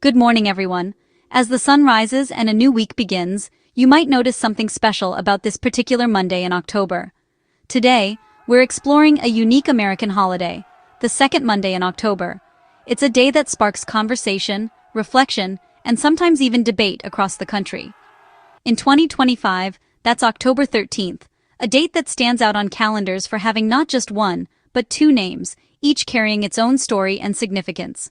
Good morning, everyone. As the sun rises and a new week begins, you might notice something special about this particular Monday in October. Today, we're exploring a unique American holiday, the second Monday in October. It's a day that sparks conversation, reflection, and sometimes even debate across the country. In 2025, that's October 13th, a date that stands out on calendars for having not just one, but two names, each carrying its own story and significance.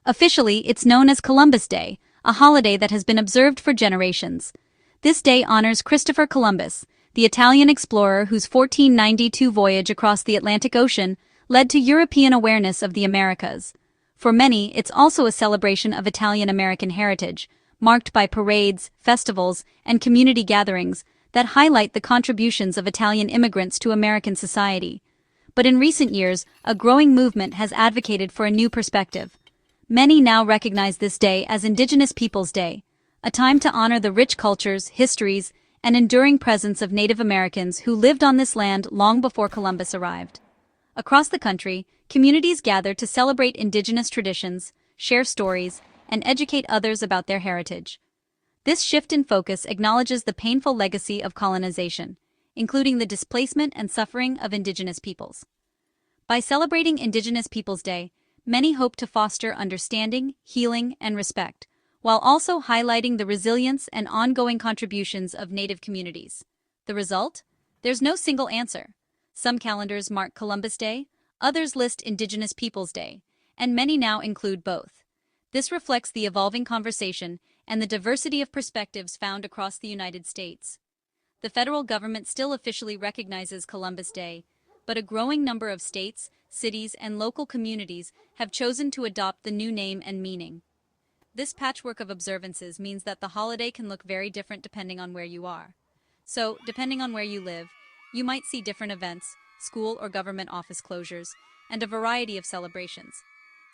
Officially, it's known as Columbus Day, a holiday that has been observed for generations. This day honors Christopher Columbus, the Italian explorer whose 1492 voyage across the Atlantic Ocean led to European awareness of the Americas. For many, it's also a celebration of Italian-American heritage, marked by parades, festivals, and community gatherings that highlight the contributions of Italian immigrants to American society. But in recent years, a growing movement has advocated for a new perspective. Many now recognize this day as Indigenous Peoples' Day, a time to honor the rich cultures, histories, and enduring presence of Native Americans who lived on this land long before Columbus arrived. Across the country, communities gather to celebrate indigenous traditions, share stories, and educate others about their heritage. This shift in focus acknowledges the painful legacy of colonization, including the displacement and suffering of indigenous peoples. By celebrating Indigenous Peoples' Day, many hope to foster understanding, healing, and respect, while also highlighting the resilience and ongoing contributions of Native communities. The result? There's no single answer. Some calendars mark Columbus Day, others list Indigenous Peoples' Day, and many now include both. This reflects the evolving conversation and the diversity of perspectives found across the United States. The federal government still officially recognizes Columbus Day, but a growing number of states, cities, and local communities have chosen to adopt the new name and meaning. This patchwork of observances means that the holiday can look very different depending on where you are. So, depending on where you live, you might see different events, school or government office closures, and a variety of celebrations.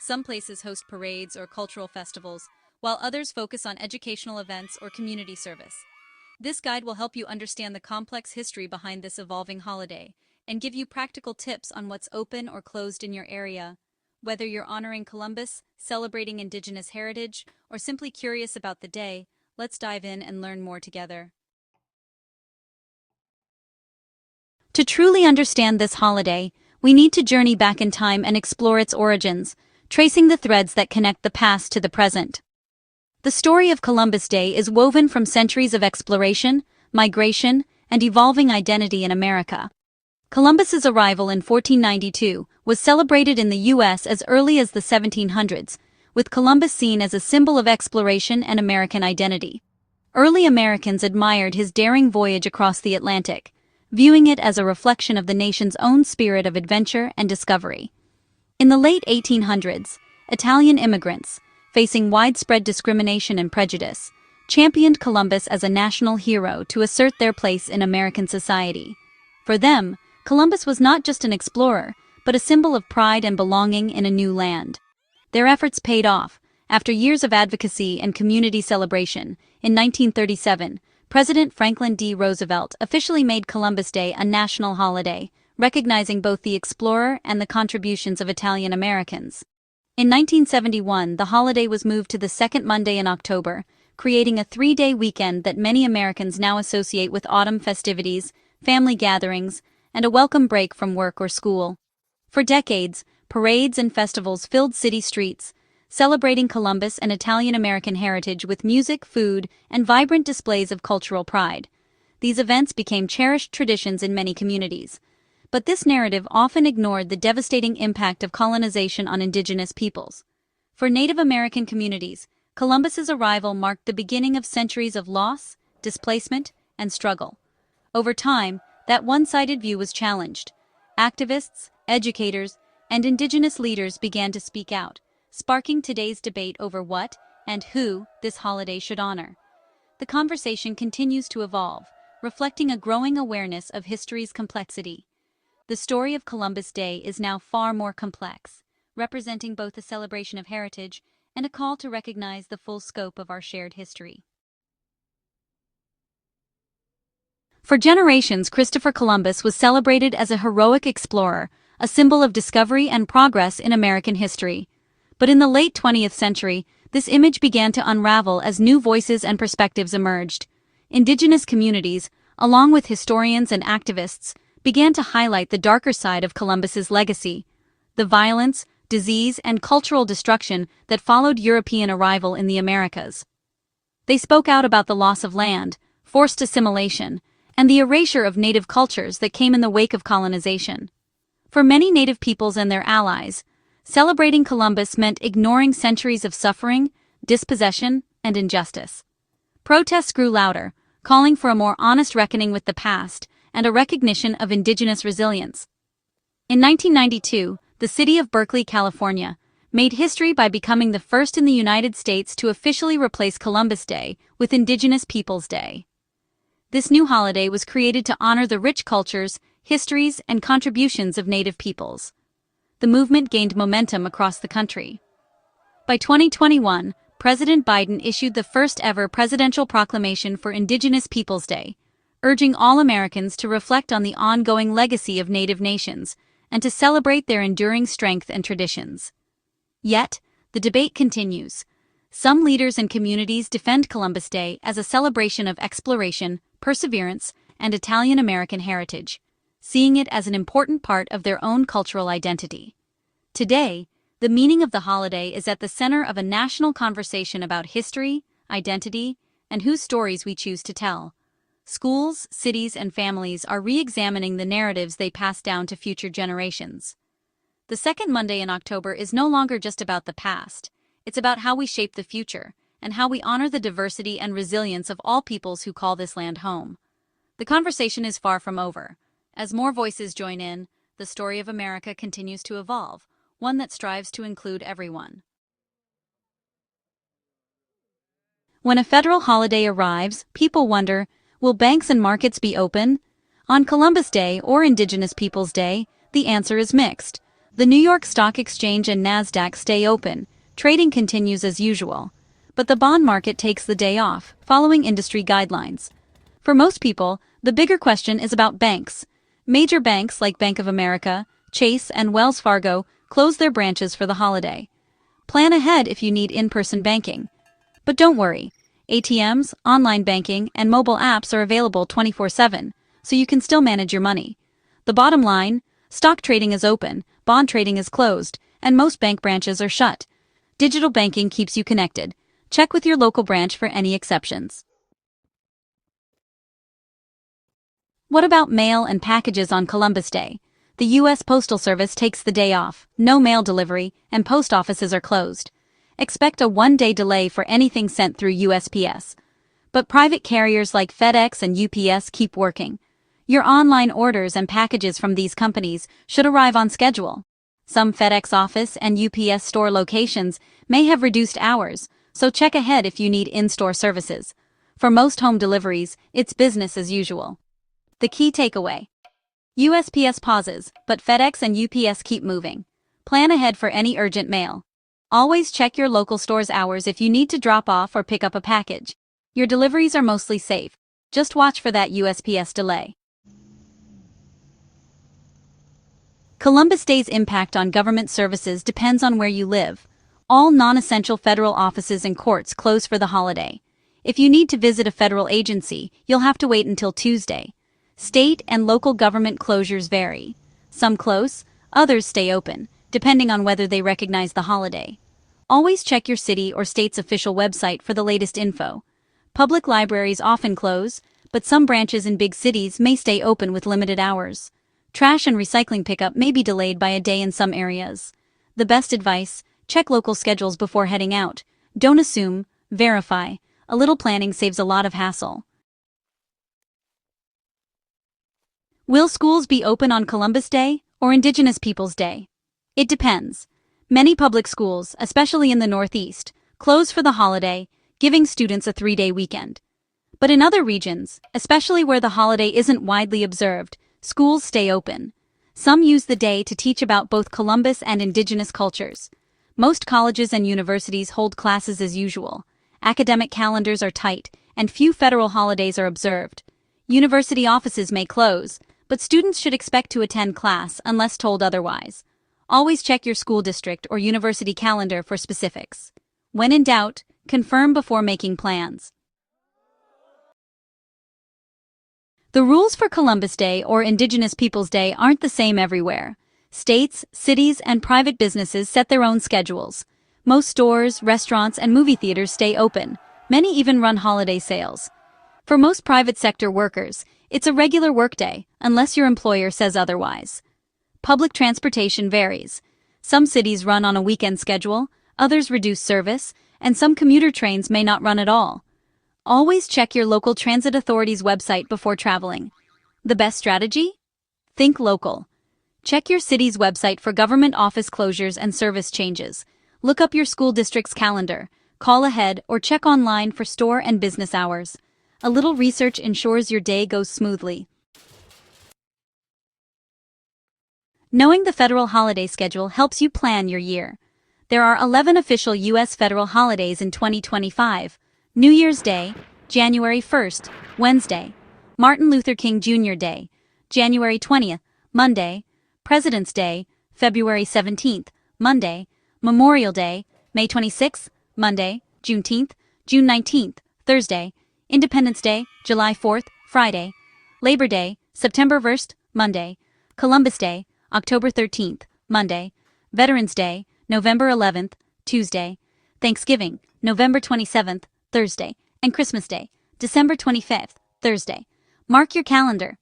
Some places host parades or cultural festivals, while others focus on educational events or community service. This guide will help you understand the complex history behind this evolving holiday, and give you practical tips on what's open or closed in your area. Whether you're honoring Columbus, celebrating Indigenous heritage, or simply curious about the day, let's dive in and learn more together. To truly understand this holiday, we need to journey back in time and explore its origins, tracing the threads that connect the past to the present. The story of Columbus Day is woven from centuries of exploration, migration, and evolving identity in America. Columbus's arrival in 1492 was celebrated in the U.S. as early as the 1700s, with Columbus seen as a symbol of exploration and American identity. Early Americans admired his daring voyage across the Atlantic, viewing it as a reflection of the nation's own spirit of adventure and discovery. In the late 1800s, Italian immigrants, facing widespread discrimination and prejudice, championed Columbus as a national hero to assert their place in American society. For them, Columbus was not just an explorer, but a symbol of pride and belonging in a new land. Their efforts paid off. After years of advocacy and community celebration, in 1937, President Franklin D. Roosevelt officially made Columbus Day a national holiday, recognizing both the explorer and the contributions of Italian Americans. In 1971, the holiday was moved to the second Monday in October, creating a three-day weekend that many Americans now associate with autumn festivities, family gatherings, and a welcome break from work or school. For decades, parades and festivals filled city streets, celebrating Columbus and Italian-American heritage with music, food, and vibrant displays of cultural pride. These events became cherished traditions in many communities. But this narrative often ignored the devastating impact of colonization on indigenous peoples. For Native American communities, Columbus's arrival marked the beginning of centuries of loss, displacement, and struggle. Over time, that one-sided view was challenged. Activists, educators, and indigenous leaders began to speak out, sparking today's debate over what and who this holiday should honor. The conversation continues to evolve, reflecting a growing awareness of history's complexity. The story of Columbus Day is now far more complex, representing both a celebration of heritage and a call to recognize the full scope of our shared history. For generations, Christopher Columbus was celebrated as a heroic explorer, a symbol of discovery and progress in American history. But in the late 20th century, this image began to unravel as new voices and perspectives emerged. Indigenous communities, along with historians and activists, began to highlight the darker side of Columbus's legacy, the violence, disease, and cultural destruction that followed European arrival in the Americas. They spoke out about the loss of land, forced assimilation, and the erasure of native cultures that came in the wake of colonization. For many native peoples and their allies, celebrating Columbus meant ignoring centuries of suffering, dispossession, and injustice. Protests grew louder, calling for a more honest reckoning with the past and a recognition of indigenous resilience. In 1992, the city of Berkeley, California, made history by becoming the first in the United States to officially replace Columbus Day with Indigenous Peoples Day. This new holiday was created to honor the rich cultures, histories, and contributions of Native peoples. The movement gained momentum across the country. By 2021, President Biden issued the first-ever presidential proclamation for Indigenous Peoples Day, urging all Americans to reflect on the ongoing legacy of Native nations and to celebrate their enduring strength and traditions. Yet, the debate continues. Some leaders and communities defend Columbus Day as a celebration of exploration, perseverance, and Italian-American heritage, seeing it as an important part of their own cultural identity. Today, the meaning of the holiday is at the center of a national conversation about history, identity, and whose stories we choose to tell. Schools, cities, and families are re-examining the narratives they pass down to future generations. The second Monday in October is no longer just about the past. It's about how we shape the future, and how we honor the diversity and resilience of all peoples who call this land home. The conversation is far from over. As more voices join in, the story of America continues to evolve, one that strives to include everyone. When a federal holiday arrives, people wonder, will banks and markets be open? On Columbus Day or Indigenous Peoples Day, the answer is mixed. The New York Stock Exchange and NASDAQ stay open, trading continues as usual. But the bond market takes the day off, following industry guidelines. For most people, the bigger question is about banks. Major banks like Bank of America, Chase, and Wells Fargo close their branches for the holiday. Plan ahead if you need in-person banking. But don't worry, ATMs, online banking, and mobile apps are available 24/7, so you can still manage your money. The bottom line, stock trading is open, bond trading is closed, and most bank branches are shut. Digital banking keeps you connected. Check with your local branch for any exceptions. What about mail and packages on Columbus Day? The U.S. Postal Service takes the day off, no mail delivery, and post offices are closed. Expect a one-day delay for anything sent through USPS. But private carriers like FedEx and UPS keep working. Your online orders and packages from these companies should arrive on schedule. Some FedEx office and UPS store locations may have reduced hours, so check ahead if you need in-store services. For most home deliveries, it's business as usual. The key takeaway: USPS pauses, but FedEx and UPS keep moving. Plan ahead for any urgent mail. Always check your local store's hours if you need to drop off or pick up a package. Your deliveries are mostly safe. Just watch for that USPS delay. Columbus Day's impact on government services depends on where you live. All non-essential federal offices and courts close for the holiday. If you need to visit a federal agency, you'll have to wait until Tuesday. State and local government closures vary. Some close, others stay open, depending on whether they recognize the holiday. Always check your city or state's official website for the latest info. Public libraries often close, but some branches in big cities may stay open with limited hours. Trash and recycling pickup may be delayed by a day in some areas. The best advice: check local schedules before heading out. Don't assume, verify. A little planning saves a lot of hassle. Will schools be open on Columbus Day or Indigenous Peoples Day? It depends. Many public schools, especially in the Northeast, close for the holiday, giving students a 3-day weekend. But in other regions, especially where the holiday isn't widely observed, schools stay open. Some use the day to teach about both Columbus and indigenous cultures. Most colleges and universities hold classes as usual. Academic calendars are tight, and few federal holidays are observed. University offices may close, but students should expect to attend class unless told otherwise. Always check your school district or university calendar for specifics. When in doubt, confirm before making plans. The rules for Columbus Day or Indigenous Peoples Day aren't the same everywhere. States, cities, and private businesses set their own schedules. Most stores, restaurants, and movie theaters stay open. Many even run holiday sales. For most private sector workers, it's a regular workday, unless your employer says otherwise. Public transportation varies. Some cities run on a weekend schedule, others reduce service, and some commuter trains may not run at all. Always check your local transit authority's website before traveling. The best strategy? Think local. Check your city's website for government office closures and service changes. Look up your school district's calendar, call ahead, or check online for store and business hours. A little research ensures your day goes smoothly. Knowing the federal holiday schedule helps you plan your year. There are 11 official U.S. federal holidays in 2025. New Year's Day, January 1st, Wednesday. Martin Luther King Jr. Day, January 20th, Monday. President's Day, February 17th, Monday. Memorial Day, May 26th, Monday. Juneteenth, June 19th, Thursday. Independence Day, July 4th, Friday. Labor Day, September 1st, Monday. Columbus Day, October 13th, Monday. Veterans Day, November 11th, Tuesday. Thanksgiving, November 27th, Thursday, and Christmas Day, December 25th, Thursday. Mark your calendar.